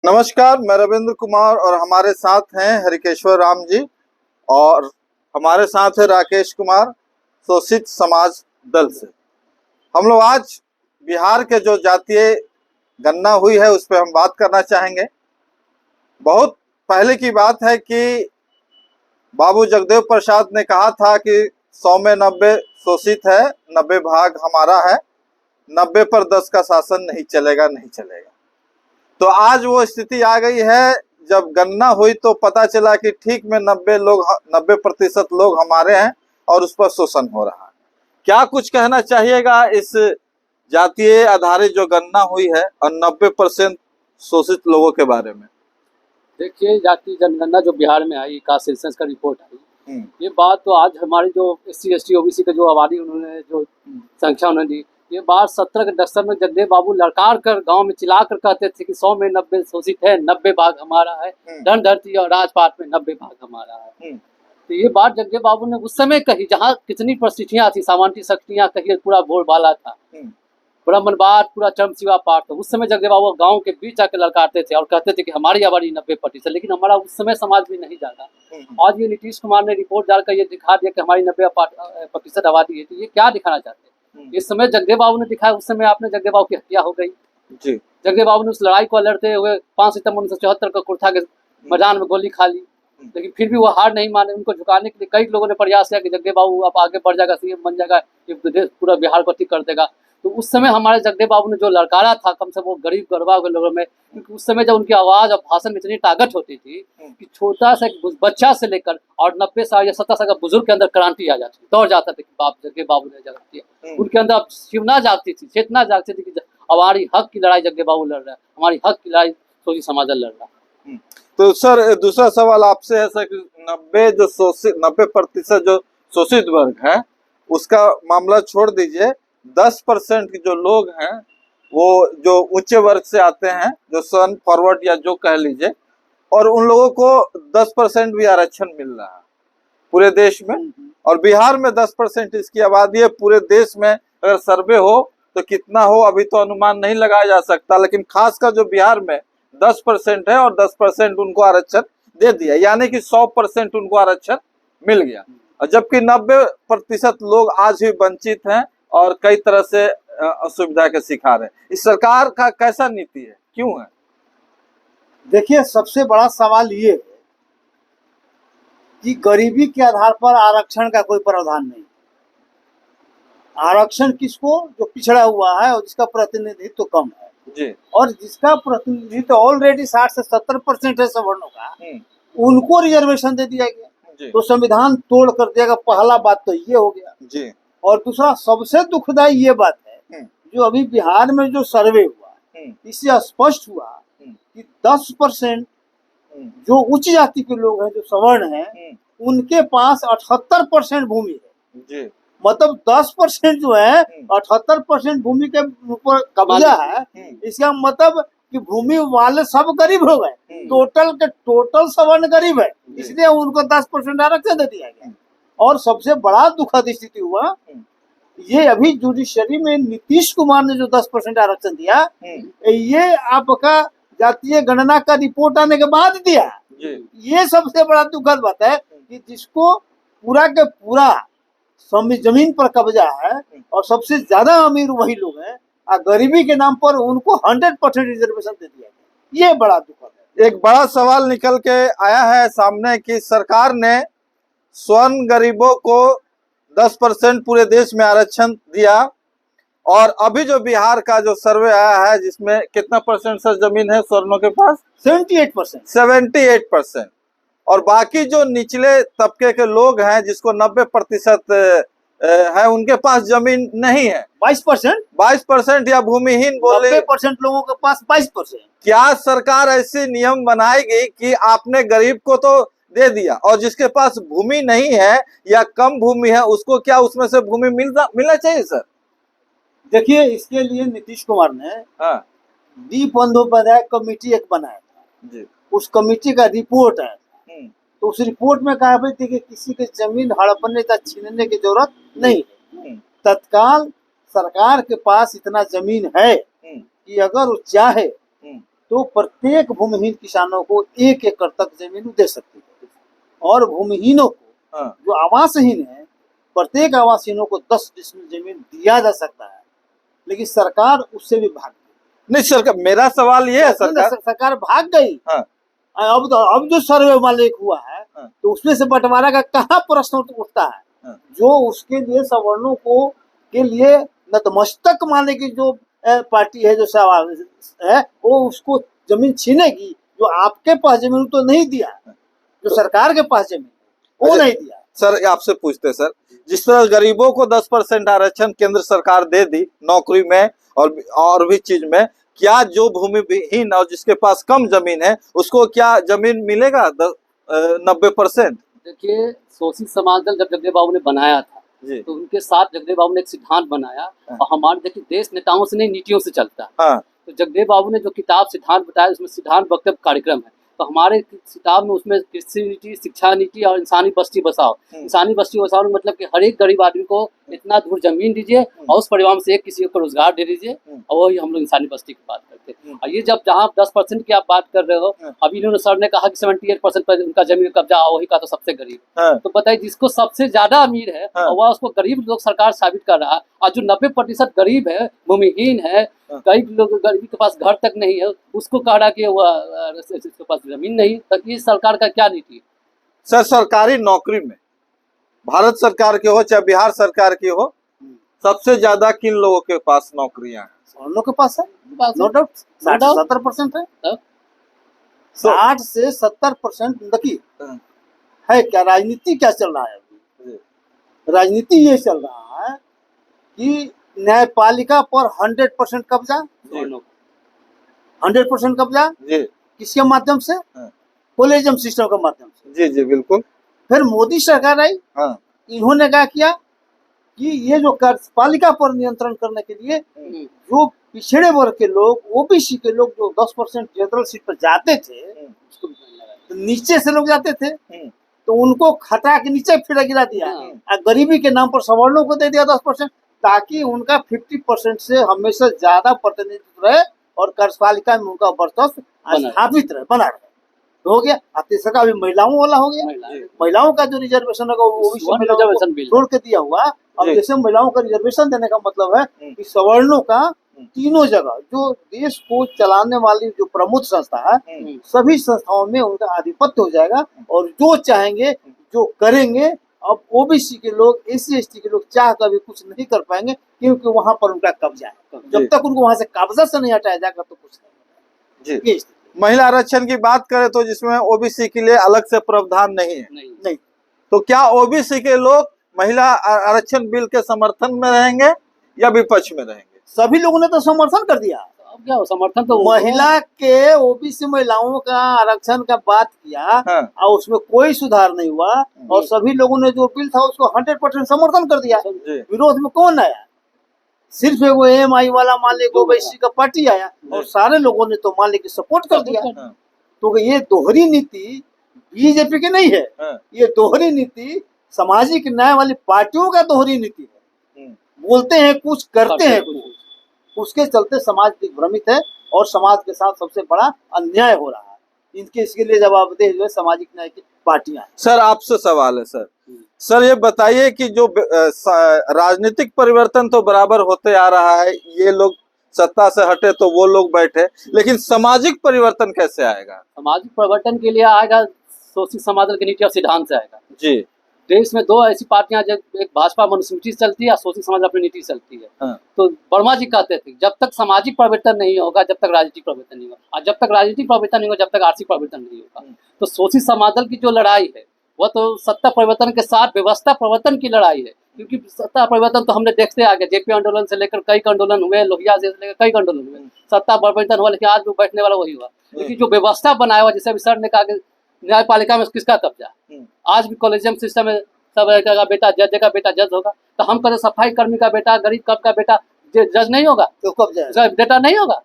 नमस्कार, मैं रविंद्र कुमार और हमारे साथ हैं हरिकेश्वर राम जी और हमारे साथ है राकेश कुमार, शोषित समाज दल से। हम लोग आज बिहार के जो जातीय गणना हुई है उस पर हम बात करना चाहेंगे। बहुत पहले की बात है कि बाबू जगदेव प्रसाद ने कहा था कि 100 में 90 शोषित है, 90 भाग हमारा है, 90 पर 10 का शासन नहीं चलेगा। तो आज वो स्थिति आ गई है। जब गणना हुई तो पता चला कि ठीक में 90% लोग हमारे हैं और उस पर शोषण हो रहा है। क्या कुछ कहना चाहिएगा इस जातीय आधारित जो गणना हुई है और 90% शोषित लोगों के बारे में? देखिए, जातीय जनगणना जो बिहार में आई, कास्ट सेंसस का रिपोर्ट आई, ये बात तो आज हमारी जो SC ST OBC का जो आबादी उन्होंने जो संख्या उन्होंने दी, ये बात 17 के दशक में जगदेव बाबू लड़कार कर गांव में चिल्ला कर कहते थे कि 100 में 90 शोषित है, 90 भाग हमारा है, धन धरती और राजपाट में 90 भाग हमारा है। तो ये बात जगदेव बाबू ने उस समय कही जहाँ कितनी परिस्थितियाँ थी, सामान्य शक्तियाँ कही, पूरा बोलबाला था, ब्राह्मणवाद, पूरा चरम शिवा पाठ था। उस समय जगदेव बाबू गांव के बीच आके ललकारते थे और कहते थे कि हमारी आबादी 90%, लेकिन हमारा उस समय समाज भी नहीं जागा। आज ये नीतीश कुमार ने रिपोर्ट डालकर ये दिखा दिया कि हमारी 90% आबादी है। तो ये क्या दिखाना चाहते हैं? इस समय जगदेव बाबू ने दिखाया, उस समय आपने जगदेव बाबू की हत्या हो गई जी। जगदेव बाबू ने उस लड़ाई को लड़ते हुए 5 सितंबर 1974 को कुर्था के मैदान में गोली खा ली, लेकिन फिर भी वो हार नहीं माने। उनको झुकाने के लिए कई लोगों ने प्रयास किया कि जगदेव बाबू अब आगे बढ़ जाएगा, CM बन जाएगा, ये पूरा बिहार को ठीक कर देगा। तो उस समय हमारे जगदेव बाबू ने जो लड़कारा था, कम से कम वो गरीब गरबा के लोगों में, क्योंकि उस समय जब उनकी आवाज़ और भाषण में इतनी ताकत होती थी कि छोटा सा बच्चा से लेकर और 90 साल या 70 साल का बुजुर्ग के अंदर क्रांति आ जाती, दौड़ जाता था कि बाप जगदेव बाबू ने जगह किया। उनके अंदर शिवना जागती थी, चेतना जागती थी कि हमारी हक की लड़ाई जगदेव बाबू लड़ रहा है, हमारी हक की लड़ाई शोषित समाज लड़ रहा है। तो सर, दूसरा सवाल आपसे है सर कि 90% जो शोषित वर्ग है उसका मामला छोड़ दीजिए, 10% जो लोग हैं वो जो उच्च वर्ग से आते हैं, जो सन फॉरवर्ड या जो कह लीजिए, और उन लोगों को 10% भी आरक्षण मिल रहा है पूरे देश में, और बिहार में 10% इसकी आबादी है। पूरे देश में अगर सर्वे हो तो कितना हो अभी तो अनुमान नहीं लगाया जा सकता, लेकिन खासकर जो बिहार में 10% है और 10% उनको आरक्षण दे दिया, यानी कि 100% उनको आरक्षण मिल गया, और जबकि 90% लोग आज भी वंचित हैं और कई तरह से असुविधा के शिकार है। इस सरकार का कैसा नीति है, क्यों है? देखिए, सबसे बड़ा सवाल ये है कि गरीबी के आधार पर आरक्षण का कोई प्रावधान नहीं। आरक्षण किसको? जो पिछड़ा हुआ है और जिसका प्रतिनिधित्व कम है जी, और जिसका प्रतिनिधित्व ऑलरेडी 60 से 70% है सवर्णों का, उनको रिजर्वेशन दे दिया गया। तो संविधान तोड़ कर दिया। पहला बात तो ये हो गया जी। और दूसरा सबसे दुखदाई ये बात है, जो अभी बिहार में जो सर्वे हुआ, इससे स्पष्ट हुआ कि 10% जो उच्च जाति के लोग हैं, जो सवर्ण हैं, उनके पास 78% भूमि है जी। मतलब 10% जो है 78% भूमि के ऊपर कब्जा है। इसका मतलब कि भूमि वाले सब गरीब हो गए, टोटल सवर्ण गरीब है, इसलिए उनको 10% आरक्षण दे दिया गया। और सबसे बड़ा दुखद स्थिति हुआ, ये अभी जुडिशरी में नीतीश कुमार ने जो 10% आरक्षण दिया, ये आपका जातीय गणना का रिपोर्ट आने के बाद दिया। ये सबसे बड़ा दुखद बात है कि जिसको पूरा के पूरा जमीन पर कब्जा है और सबसे ज्यादा अमीर वही लोग हैं, गरीबी के नाम पर उनको 100% रिजर्वेशन दे दिया गया। ये बड़ा दुखद है। एक बड़ा सवाल निकल के आया है सामने कि सरकार ने स्वर्ण गरीबों को 10% पूरे देश में आरक्षण दिया, और अभी जो बिहार का जो सर्वे आया है जिसमें कितना परसेंट सर जमीन है स्वर्णों के पास? 78%। और बाकी जो निचले तबके के लोग हैं जिसको 90% है, उनके पास जमीन नहीं है। 22% या भूमिहीन बोले, 90% लोगों के पास 22%। क्या सरकार ऐसे नियम बनाएगी कि आपने गरीब को तो दे दिया और जिसके पास भूमि नहीं है या कम भूमि है उसको क्या उसमें से भूमि मिलना चाहिए सर? देखिए, इसके लिए नीतीश कुमार ने डी बंदोपाध्याय कमेटी एक बनाया था जी। उस कमेटी का रिपोर्ट है, तो उस रिपोर्ट में कहा थी कि किसी के जमीन हड़पने या छीनने की जरूरत नहीं है। तत्काल सरकार के पास इतना जमीन है कि अगर वो चाहे तो प्रत्येक भूमिहीन किसानों को 1 एकड़ तक जमीन दे सकती है, और भूमिहीनों को हाँ। जो आवासहीन है प्रत्येक आवासहीनों को 10 डिसमिल जमीन दिया जा सकता है, लेकिन सरकार उससे भी भाग गई। नहीं सरकार, मेरा सवाल ये है सरकार भाग गई। हाँ। अब जो सर्वे मालिक हुआ है, हाँ। तो उसमें से बंटवारा का कहाँ प्रश्न उठता है? हाँ। जो उसके लिए सवर्णों को के लिए नतमस्तक मानने की जो पार्टी है, जो सवाल है, वो उसको जमीन छीनेगी। जो आपके पास जमीन तो नहीं दिया, जो सरकार के पास जमीन वो नहीं दिया। सर आपसे पूछते सर, जिस तरह गरीबों को 10% आरक्षण केंद्र सरकार दे दी नौकरी में और भी चीज में, क्या जो भूमिहीन और जिसके पास कम जमीन है उसको क्या जमीन मिलेगा 90%? देखिए, शोषित समाज दल जब जगदेव बाबू ने बनाया था तो उनके साथ जगदेव बाबू ने एक सिद्धांत बनाया। और हमारे देखिए देश नेताओं से नहीं नीतियों से चलता है। हाँ। तो जगदेव बाबू ने जो किताब सिद्धांत बताया, उसमें सिद्धांत वक्तव्य कार्यक्रम है। तो हमारे किताब में उसमें कृषि नीति, शिक्षा नीति और इंसानी बस्ती बसाओ। इंसानी बस्ती बसाओ में मतलब कि हर एक गरीब आदमी को इतना दूर जमीन दीजिए और उस परिवार में से एक किसी को रोजगार दे दीजिए, और वही हम लोग इंसानी बस्ती की बात करते हैं। और ये जब जहाँ 10% की आप बात कर रहे हो, अभी इन्होंने सर ने कहा कि 78% पर उनका जमीन कब्जा, वही का तो सबसे गरीब। तो बताइए, जिसको सबसे ज्यादा अमीर है और वह उसको गरीब लोग सरकार साबित कर रहा है, और जो 90% गरीब है, भूमिहीन है, कई लोग गरीबी के पास घर तक नहीं है, उसको कह रहा कि इसके पास जमीन नहीं। तो इस सरकार का क्या नीति है? सर सरकारी नौकरी में भारत सरकार के हो चाहे बिहार सरकार की हो, सबसे ज्यादा किन लोगों के पास नौकरियां हैं? सवर्णों के पास है, नो डाउट। 60-70% है। 60 से 70% देखिए है। क्या राजनीति क्या चल रहा है अभी? राजनीति ये चल रहा है कि न्यायपालिका पर 100% कब्जा, 100% कब्जा किसके माध्यम से? कोलेजियम सिस्टम के माध्यम से। जी जी बिल्कुल। फिर मोदी सरकार आई, इन्होंने क्या किया कि ये जो कार्यपालिका पर नियंत्रण करने के लिए जो पिछड़े वर्ग के लोग, ओबीसी के लोग जो 10% जनरल सीट पर जाते थे, तो नीचे से लोग जाते थे, तो उनको खटा के नीचे फिर गिरा दिया। गरीबी के नाम पर सवर्णों को दे दिया 10%, ताकि उनका 50% से हमेशा ज्यादा प्रतिनिधित्व रहे और कार्यपालिका में उनका वर्चस्व स्थापित रहे, बना रहे। तो हो गया। तीसरा का अभी महिलाओं वाला हो गया। महिलाओं का जो रिजर्वेशन होगा वो भी छोड़ के दिया हुआ। अब जैसे महिलाओं का रिजर्वेशन देने का मतलब है कि सवर्णों का तीनों जगह जो देश को चलाने वाली जो प्रमुख संस्था है, सभी संस्थाओं में उनका आधिपत्य हो जाएगा, और जो चाहेंगे जो करेंगे। अब ओबीसी के लोग, एससी एसटी के लोग चाह कर भी कुछ नहीं कर पाएंगे, क्योंकि वहां पर उनका कब्जा है। जब तक उनको वहां से कब्जा से नहीं हटाया जाएगा तो कुछ नहीं। जी। महिला आरक्षण की बात करें तो जिसमें ओबीसी के लिए अलग से प्रावधान नहीं है। नहीं। तो क्या ओबीसी के लोग महिला आरक्षण बिल के समर्थन में रहेंगे या विपक्ष में रहेंगे? सभी लोगों ने तो समर्थन कर दिया। अब क्या समर्थन तो महिला के, ओबीसी महिलाओं का आरक्षण का बात किया, और उसमें कोई सुधार नहीं हुआ, और सभी लोगों ने जो बिल था उसको 100% समर्थन कर दिया। विरोध में कौन आया? सिर्फ वो एमआई वाला मान ली ओबीसी का पार्टी आया, और सारे लोगों ने तो मान ली सपोर्ट कर दिया। तो ये दोहरी नीति बीजेपी की नहीं है, ये दोहरी नीति सामाजिक न्याय वाली पार्टियों का दोहरी नीति है। बोलते हैं कुछ, करते हैं कुछ, उसके चलते समाज दिग्भ्रमित है, और समाज के साथ सबसे बड़ा अन्याय हो रहा है। इनके इसके लिए जवाबदेह जो है सामाजिक न्याय की पार्टियां हैं। सर आपसे सवाल है सर ये बताइए कि जो राजनीतिक परिवर्तन तो बराबर होते आ रहा है, ये लोग सत्ता से हटे तो वो लोग बैठे, लेकिन सामाजिक परिवर्तन कैसे आएगा? सामाजिक परिवर्तन के लिए आएगा शोषित समाज की नीति और सिद्धांत से आएगा। जी। देश में दो ऐसी पार्टियां, जब एक भाजपा मनुस्मृति चलती है और शोषित समाज अपनी नीति चलती है। तो वर्मा जी कहते थे जब तक सामाजिक परिवर्तन नहीं होगा जब तक राजनीतिक परिवर्तन नहीं होगा, और जब तक राजनीतिक परिवर्तन नहीं होगा जब तक आर्थिक परिवर्तन नहीं होगा। तो शोषित समाज की जो लड़ाई है वह तो सत्ता परिवर्तन के साथ व्यवस्था परिवर्तन की लड़ाई है, क्योंकि सत्ता परिवर्तन तो हमने देखते आ गए। जेपी आंदोलन से लेकर कई आंदोलन हुए, लोहिया से लेकर कई आंदोलन हुए, सत्ता परिवर्तन हुआ, लेकिन आज भी बैठने वाला वही हुआ। लेकिन जो व्यवस्था बनाया हुआ, जैसे अभी सर ने कहा न्यायपालिका में किसका कब्जा, आज भी कॉलेजियम सिस्टम में सब का बेटा जज का बेटा जज होगा, तो हम कहते सफाई कर्मी का बेटा, गरीब कब का बेटा जज नहीं होगा, तो कब जाएगा बेटा नहीं होगा,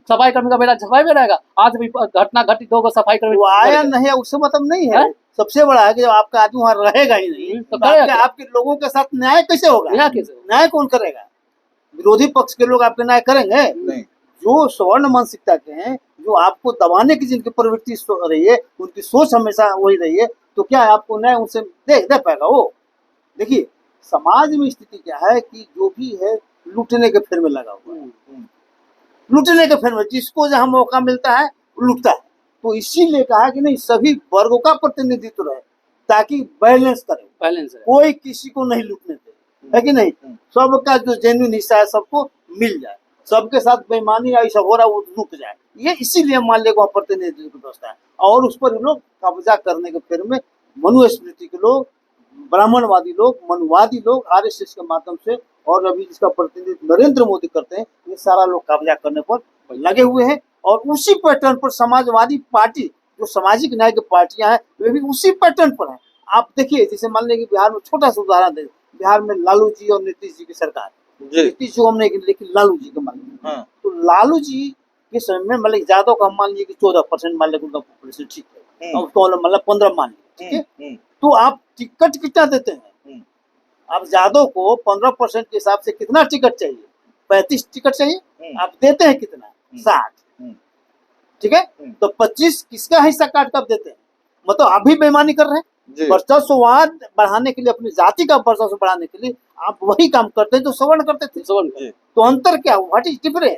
सफाई कर्मी का बेटा सफाई में रहेगा। आज भी घटना घटी, 2 सफाई कर्मी आया नहीं है, उससे मतलब नहीं है। सबसे बड़ा है कि जब आपका आदमी वहाँ रहेगा ही नहीं तो आपके लोगों के साथ न्याय कैसे होगा? न्याय कौन करेगा? विरोधी पक्ष के लोग आपके न्याय करेंगे? जो स्वर्ण मानसिकता के हैं, जो आपको दबाने की जिनकी प्रवृत्ति रही है, उनकी सोच हमेशा वही रही है, तो क्या आपको न्याय उनसे दे पाएगा वो? देखिए समाज में स्थिति क्या है कि जो भी है लूटने के फेर में लगा हुआ है, लूटने के फेर में, जिसको जहाँ मौका मिलता है लूटता है। तो इसीलिए कहा कि नहीं, सभी वर्गों का प्रतिनिधित्व रहे ताकि बैलेंस करे, कोई किसी को नहीं लूटने दे, है कि नहीं? सबका जो जेन्युइन हिस्सा है सबको मिल जाए, सबके साथ बेईमानी ऐसा हो रहा वो रुक जाए। ये इसीलिए मान लिया वहाँ प्रतिनिधित्व की व्यवस्था है। और उस पर लोग कब्जा करने के फेर में मनुस्मृति के लोग, ब्राह्मणवादी लोग, मनुवादी लोग आरएसएस के माध्यम से, और अभी जिसका प्रतिनिधित्व नरेंद्र मोदी करते हैं, ये सारा लोग कब्जा करने पर लगे हुए हैं। और उसी पैटर्न पर समाजवादी पार्टी, जो सामाजिक न्याय की पार्टियां हैं, वे भी उसी पैटर्न पर हैं। आप देखिए, जैसे मान लीजिए कि बिहार में, छोटा सा उदाहरण दे, बिहार में लालू जी और नीतीश जी की सरकार, नीतीश जी हमने लेकिन लालू जी के मान लीजिए, तो लालू जी के समय में मतलब यादव का मान लीजिए कि 14% मान लीजिए उनका पॉपुलेशन, ठीक है, और उसको मतलब 15 मान लीजिए, ठीक है। तो आप टिकट कितना देते हैं? आप यादव को 15% के हिसाब से कितना टिकट चाहिए? 35 टिकट चाहिए, आप देते हैं कितना? 60, ठीक है। तो 25 किसका हिस्सा काट कर देते हैं? मतलब आप भी बेईमानी कर रहे हैं। वर्चस्ववाद बढ़ाने के लिए, अपनी जाति का वर्चस्व बढ़ाने के लिए आप वही काम करते हैं जो सवर्ण करते थे। तो अंतर क्या हुआ? What is difference?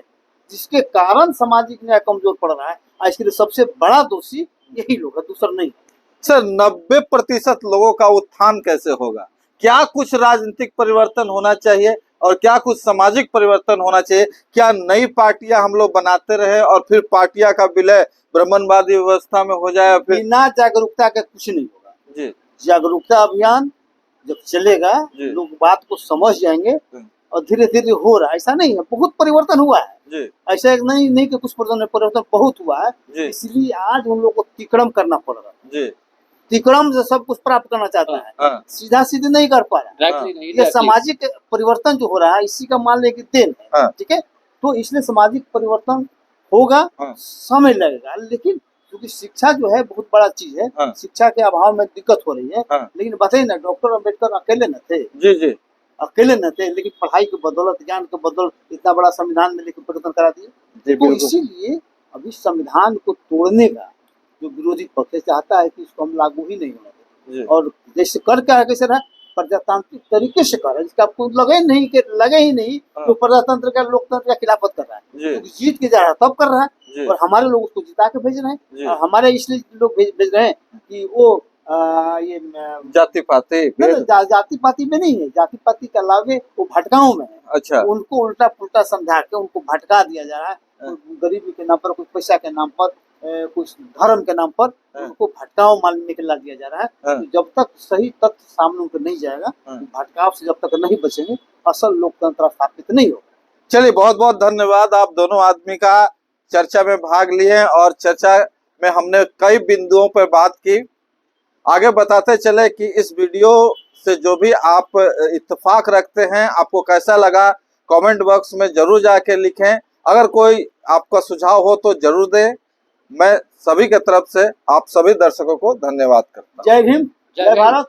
जिसके कारण सामाजिक न्याय कमजोर पड़ रहा है। इसके लिए सबसे बड़ा दोषी यही लोग है, दूसरा नहीं। सर, 90% लोगों का उत्थान कैसे होगा? क्या कुछ राजनीतिक परिवर्तन होना चाहिए और क्या कुछ सामाजिक परिवर्तन होना चाहिए? क्या नई पार्टियां हम लोग बनाते रहे और फिर पार्टियां का विलय ब्राह्मणवादी व्यवस्था में हो जाए? फिर बिना जागरूकता के कुछ नहीं होगा जी। जागरूकता अभियान जब चलेगा, लोग बात को समझ जाएंगे और धीरे धीरे हो रहा है। ऐसा नहीं है, बहुत परिवर्तन हुआ है जी। ऐसा नहीं कि कुछ परिवर्तन बहुत हुआ है। इसलिए आज उन लोगों को तिकड़म करना पड़ रहा है जी। तिकड़म से सब कुछ प्राप्त करना चाहता है, सीधा सीधे नहीं कर पा रहा है। ये सामाजिक परिवर्तन जो हो रहा है, इसी का मान ले कि देन है, ठीक है। तो इसलिए सामाजिक परिवर्तन होगा, समय लगेगा, लेकिन क्योंकि शिक्षा जो है बहुत बड़ा चीज है। शिक्षा के अभाव में दिक्कत हो रही है। लेकिन बताइए ना, डॉक्टर अम्बेडकर अकेले न थे जी, अकेले न थे, लेकिन पढ़ाई की बदौलत, ज्ञान की बदौलत इतना बड़ा संविधान में लेकर परिवर्तन करा दिए। तो इसीलिए अभी संविधान को तोड़ने का जो विरोधी पक्ष चाहता है कि इसको हम लागू ही नहीं होना दें, और जैसे कर क्या है, कैसे रहा, प्रजातांत्रिक तरीके से कर, जिसका आपको लगे ही नहीं तो प्रजातंत्र का, लोकतंत्र का खिलाफत कर रहा है, तो जीत के जा रहा है तब कर रहा है। और हमारे लोग उसको जिता के भेज रहे हैं, और हमारे इसलिए लोग भेज रहे हैं कि वो ये जाति पाति में नहीं है, जाति पाति के अलावे वो भटकाओं में है। अच्छा, उनको उल्टा पुल्टा समझा के उनको भटका दिया जा रहा है, गरीबी के नाम पर, कुछ पैसा के नाम पर, कुछ धर्म के नाम पर उनको भटकाव मानने के लग दिया जा रहा है। तो जब तक सही तथ्य सामने उनको नहीं जाएगा, भटकाव से जब तक नहीं बचेंगे, असल लोकतंत्र स्थापित नहीं होगा। चलिए, बहुत बहुत धन्यवाद। आप दोनों आदमी का चर्चा में भाग लिए और चर्चा में हमने कई बिंदुओं पर बात की। आगे बताते चले कि इस वीडियो से जो भी आप इत्तेफाक रखते हैं, आपको कैसा लगा, कमेंट बॉक्स में जरूर जाके लिखें। अगर कोई आपका सुझाव हो तो जरूर दें। मैं सभी के तरफ से आप सभी दर्शकों को धन्यवाद करता हूं। जय भीम, जय भारत।